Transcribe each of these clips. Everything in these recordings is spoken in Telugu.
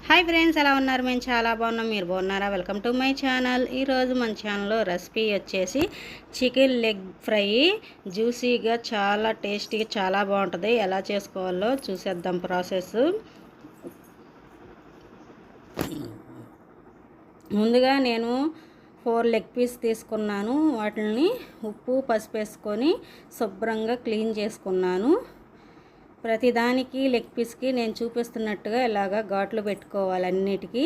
హాయ్ ఫ్రెండ్స్, ఎలా ఉన్నారు? మేము చాలా బాగున్నాం. మీరు బాగున్నారా? Welcome to my channel. ఈరోజు మన ఛానల్లో రెసిపీ వచ్చేసి చికెన్ లెగ్ ఫ్రై. జ్యూసీగా చాలా టేస్టీగా చాలా బాగుంటుంది. ఎలా చేసుకోవాలో చూసేద్దాం ప్రాసెస్. ముందుగా నేను 4 లెగ్ పీస్ తీసుకున్నాను. వాటిని ఉప్పు పసుపు వేసుకొని శుభ్రంగా క్లీన్ చేసుకున్నాను. ప్రతిదానికి లెగ్ పీస్కి నేను చూపిస్తున్నట్టుగా ఇలాగ ఘాట్లు పెట్టుకోవాలి. అన్నిటికీ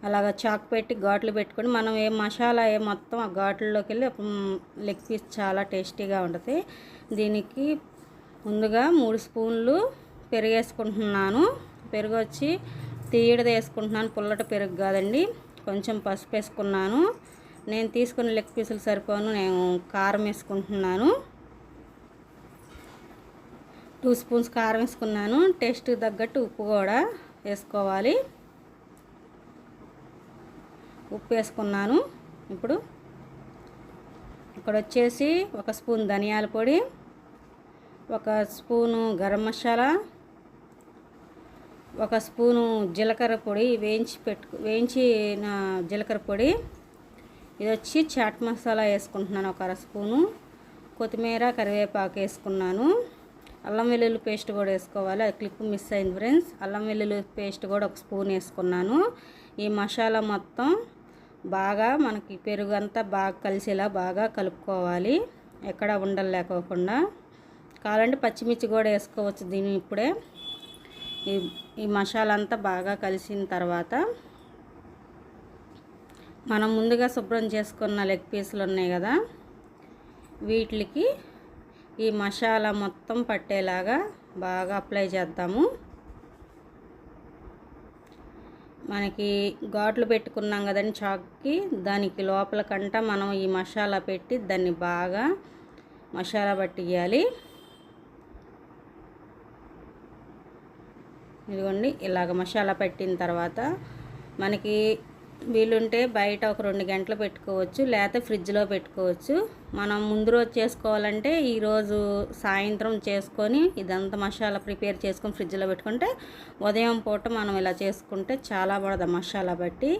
అలాగ చాక్ పెట్టి ఘాట్లు పెట్టుకొని మనం ఏ మసాలా మొత్తం ఆ ఘాట్లలోకి వెళ్ళి లెగ్ పీస్ చాలా టేస్టీగా ఉంటుంది. దీనికి ముందుగా 3 స్పూన్లు పెరుగు వేసుకుంటున్నాను. పెరుగు వచ్చి తీయడది వేసుకుంటున్నాను, పుల్లటి పెరుగు కాదండి. కొంచెం పసుపు వేసుకున్నాను. నేను తీసుకున్న లెగ్ పీసులు సరిపోను, నేను కారం వేసుకుంటున్నాను. 2 స్పూన్స్ కారం వేసుకున్నాను. టేస్ట్ తగ్గట్టు ఉప్పు కూడా వేసుకోవాలి. ఉప్పు వేసుకున్నాను. ఇప్పుడు ఇక్కడ వచ్చేసి 1 స్పూన్ ధనియాల పొడి, 1 స్పూను గరం మసాలా, 1 స్పూను జీలకర్ర పొడి, వేయించిన జీలకర్ర పొడి. ఇది వచ్చి చాట్ మసాలా వేసుకుంటున్నాను 1 అర స్పూను. కొత్తిమీర కరివేపాకు వేసుకున్నాను. అల్లం వెల్లుల్లి పేస్ట్ కూడా వేసుకోవాలి. అది క్లిప్ మిస్ అయింది ఫ్రెండ్స్. అల్లం వెల్లుల్లి పేస్ట్ కూడా 1 స్పూన్ వేసుకున్నాను. ఈ మసాలా మొత్తం బాగా మనకి పెరుగు అంతా బాగా కలిసేలా బాగా కలుపుకోవాలి, ఎక్కడ ఉండలు లేకోకుండా. కావాలంటే పచ్చిమిర్చి కూడా వేసుకోవచ్చు దీన్ని. ఇప్పుడే ఈ మసాలా అంతా బాగా కలిసిన తర్వాత మనం ముందుగా శుభ్రం చేసుకున్న లెగ్ పీసులు ఉన్నాయి కదా, వీటికి ఈ మసాలా మొత్తం పట్టేలాగా బాగా అప్లై చేద్దాము. మనకి ఘాట్లు పెట్టుకున్నాం కదండి చాక్కి, దానికి లోపలకంట మనం ఈ మసాలా పెట్టి దాన్ని బాగా మసాలా పట్టియాలి. ఇదిగోండి, ఇలాగ మసాలా పెట్టిన తర్వాత మనకి వీలుంటే బయట ఒక 2 గంటలు పెట్టుకోవచ్చు, లేకపోతే ఫ్రిడ్జ్లో పెట్టుకోవచ్చు. మనం ముందు రోజు చేసుకోవాలంటే ఈరోజు సాయంత్రం చేసుకొని ఇదంతా మసాలా ప్రిపేర్ చేసుకొని ఫ్రిడ్జ్లో పెట్టుకుంటే ఉదయం పూట మనం ఇలా చేసుకుంటే చాలా బాగుంది మసాలా బట్టి.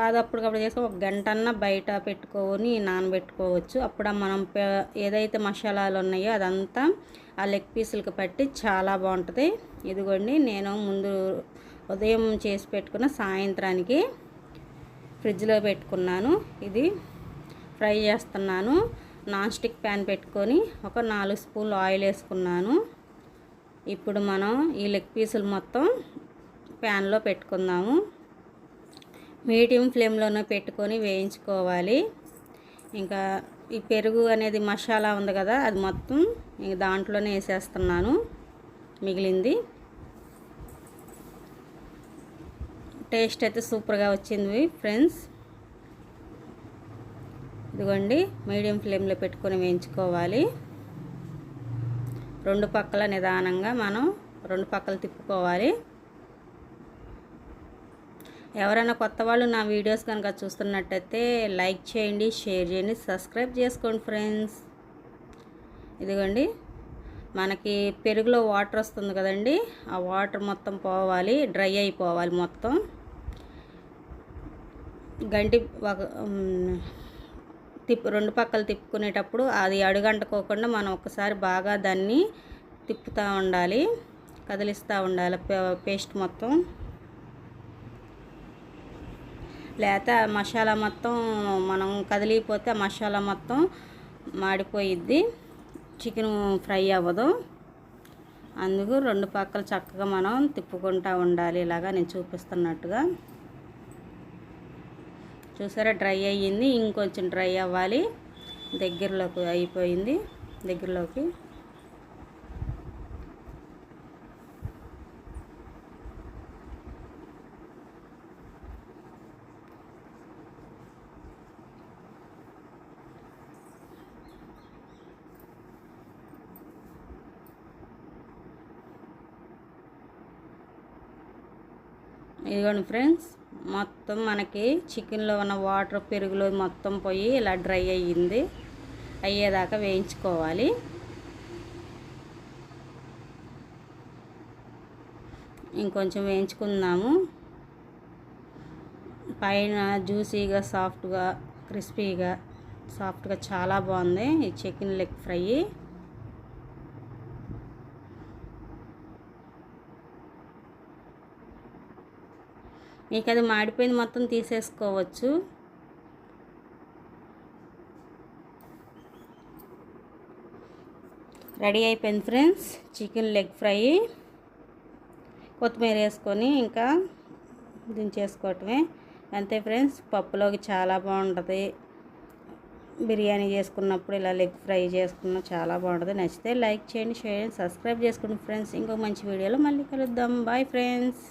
అది అప్పటికప్పుడు చేసుకొని 1 గంటన్నా బయట పెట్టుకొని నానబెట్టుకోవచ్చు. అప్పుడు మనం ఏదైతే మసాలాలు ఉన్నాయో అదంతా ఆ లెగ్ పీసులకు పట్టి చాలా బాగుంటుంది. ఇదిగోండి, నేను ముందు ఉదయం చేసి పెట్టుకున్న సాయంత్రానికి ఫ్రిడ్జ్లో పెట్టుకున్నాను. ఇది ఫ్రై చేస్తున్నాను. నాన్ స్టిక్ ప్యాన్ పెట్టుకొని ఒక 4 స్పూన్లు ఆయిల్ వేసుకున్నాను. ఇప్పుడు మనం ఈ లెగ్ పీసులు మొత్తం ప్యాన్లో పెట్టుకుందాము. మీడియం ఫ్లేమ్లోనే పెట్టుకొని వేయించుకోవాలి. ఇంకా ఈ పెరుగు అనేది మసాలా ఉంది కదా, అది మొత్తం ఇంక దాంట్లోనే వేసేస్తున్నాను మిగిలింది. టేస్ట్ అయితే సూపర్గా వచ్చింది ఫ్రెండ్స్. ఇదిగోండి, మీడియం ఫ్లేమ్లో పెట్టుకొని వేయించుకోవాలి. 2 పక్కల నిదానంగా మనం 2 పక్కలు తిప్పుకోవాలి. ఎవరైనా కొత్త వాళ్ళు నా వీడియోస్ కనుక చూస్తున్నట్టయితే లైక్ చేయండి, షేర్ చేయండి, సబ్స్క్రైబ్ చేసుకోండి ఫ్రెండ్స్. ఇదిగోండి, మనకి పెరుగులో వాటర్ వస్తుంది కదండి, ఆ వాటర్ మొత్తం పోవాలి, డ్రై అయిపోవాలి మొత్తం. గంటి 2 పక్కలు తిప్పుకునేటప్పుడు అది అడుగంటుకోకుండా మనం ఒకసారి బాగా దాన్ని తిప్పుతూ ఉండాలి, కదిలిస్తూ ఉండాలి పేస్ట్ మొత్తం. లేకపోతే మసాలా మొత్తం మనం కదిలిపోతే ఆ మసాలా మొత్తం మాడిపోయిద్ది, చికెన్ ఫ్రై అవ్వదు. అందుకు 2 పక్కలు చక్కగా మనం తిప్పుకుంటూ ఉండాలి. ఇలాగా నేను చూపిస్తున్నట్టుగా. చూసారా, డ్రై అయ్యింది. ఇంకొంచెం డ్రై అవ్వాలి. దగ్గరలోకి అయిపోయింది. దగ్గరలోకి ఇదిగోండి ఫ్రెండ్స్, మొత్తం మనకి చికెన్లో ఉన్న వాటర్ పెరుగులో మొత్తం పోయి ఇలా డ్రై అయ్యింది. అయ్యేదాకా వేయించుకోవాలి. ఇంకొంచెం వేయించుకుందాము. పైన జ్యూసీగా సాఫ్ట్గా క్రిస్పీగా సాఫ్ట్గా చాలా బాగుంది ఈ చికెన్ లెగ్ ఫ్రై. మీకు అది మాడిపోయింది మొత్తం తీసేసుకోవచ్చు. రెడీ అయిపోయింది ఫ్రెండ్స్ చికెన్ లెగ్ ఫ్రై. కొత్తిమీర వేసుకొని ఇంకా దించేసుకోవటమే అంతే ఫ్రెండ్స్. పప్పులోకి చాలా బాగుంటుంది. బిర్యానీ చేసుకున్నప్పుడు ఇలా లెగ్ ఫ్రై చేసుకున్న చాలా బాగుంటుంది. నచ్చితే లైక్ చేయండి, షేర్ చేయండి, సబ్స్క్రైబ్ చేసుకోండి ఫ్రెండ్స్. ఇంకో మంచి వీడియోలో మళ్ళీ కలుద్దాం. Bye friends.